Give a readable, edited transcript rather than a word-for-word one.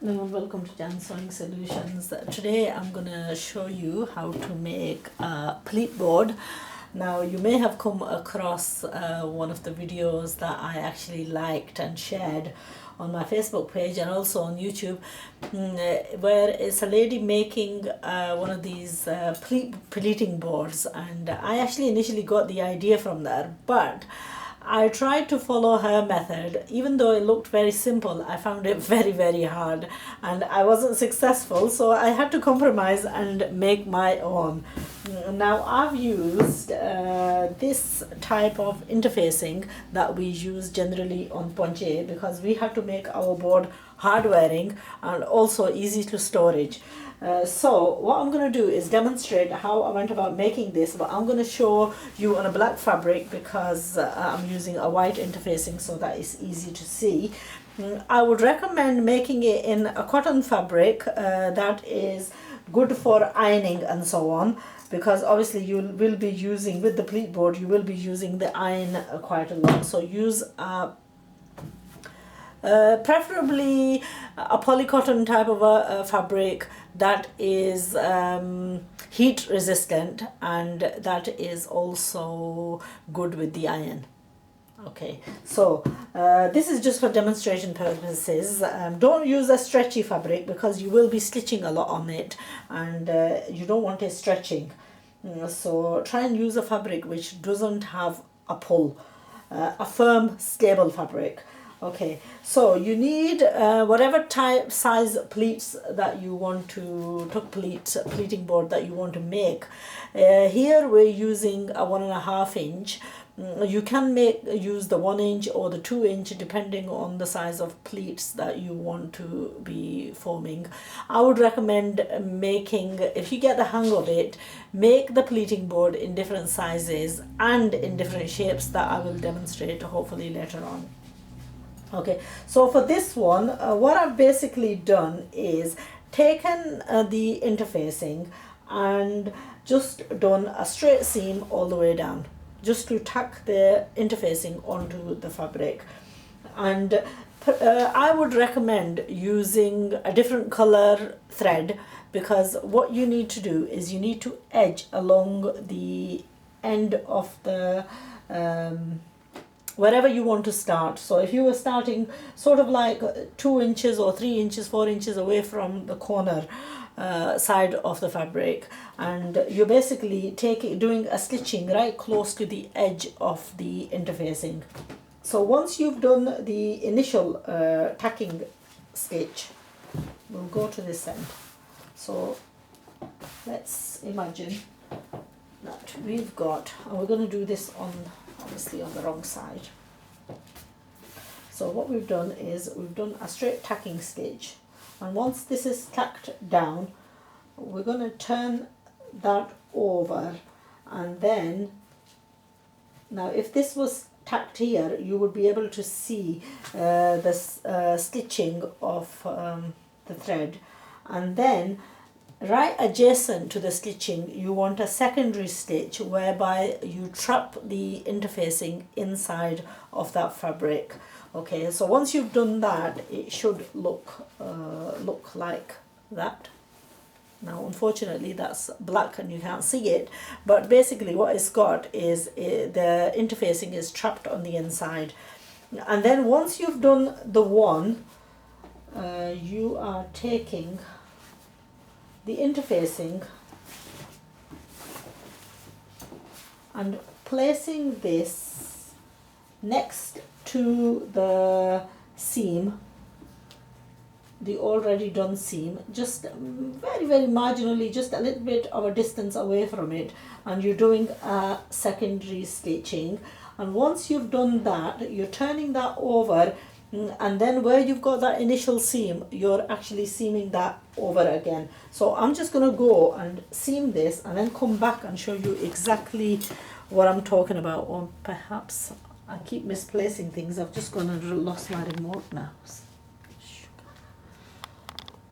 Hello and welcome to Jan Sewing Solutions. Today I'm going to show you how to make a pleat board. Now you may have come across one of the videos that I actually liked and shared on my Facebook page and also on YouTube, where it's a lady making one of these pleating boards, and I actually initially got the idea from there, but I tried to follow her method. Even though it looked very simple, I found it very hard and I wasn't successful, so I had to compromise and make my own. Now I've used this type of interfacing that we use generally on ponche because we had to make our board hard wearing and also easy to storage. So what I'm going to do is demonstrate how I went about making this, but I'm going to show you on a black fabric because I'm using a white interfacing so that it's easy to see. I would recommend making it in a cotton fabric that is good for ironing and so on, because obviously you will be using, with the pleat board, you will be using the iron quite a lot. So use preferably a polycotton type of a fabric that is heat resistant and that is also good with the iron. Okay, so this is just for demonstration purposes. Don't use a stretchy fabric because you will be stitching a lot on it and you don't want it stretching. So try and use a fabric which doesn't have a pull, a firm, stable fabric. Okay, so you need whatever type size pleats that you want to, pleating board that you want to make. Here we're using a 1.5 inch. You can use the 1 inch or the 2 inch depending on the size of pleats that you want to be forming. I would recommend making, if you get the hang of it, make the pleating board in different sizes and in different shapes that I will demonstrate hopefully later on. Okay, so for this one, what I've basically done is taken the interfacing and just done a straight seam all the way down, just to tack the interfacing onto the fabric. And I would recommend using a different color thread, because what you need to do is you need to edge along the end of the wherever you want to start. So if you were starting sort of like 2 inches or 3 inches, 4 inches away from the corner side of the fabric, and you're basically doing a stitching right close to the edge of the interfacing. So once you've done the initial tacking stitch, we'll go to this end. So let's imagine that we've got, and we're going to do this on, obviously on the wrong side. So what we've done is we've done a straight tacking stitch, and once this is tacked down, we're going to turn that over, and then, now if this was tacked here, you would be able to see the stitching of the thread, and then right adjacent to the stitching you want a secondary stitch whereby you trap the interfacing inside of that fabric. Okay, so once you've done that, it should look like that. Now unfortunately that's black and you can't see it, but basically what it's got is the interfacing is trapped on the inside. And then once you've done the one, you are taking the interfacing and placing this next to the seam, the already done seam, just very marginally, just a little bit of a distance away from it, and you're doing a secondary stitching. And once you've done that, you're turning that over, and then where you've got that initial seam, you're actually seaming that over again. So I'm just going to go and seam this and then come back and show you exactly what I'm talking about. Or perhaps I keep misplacing things. I've just gone and lost my remote now.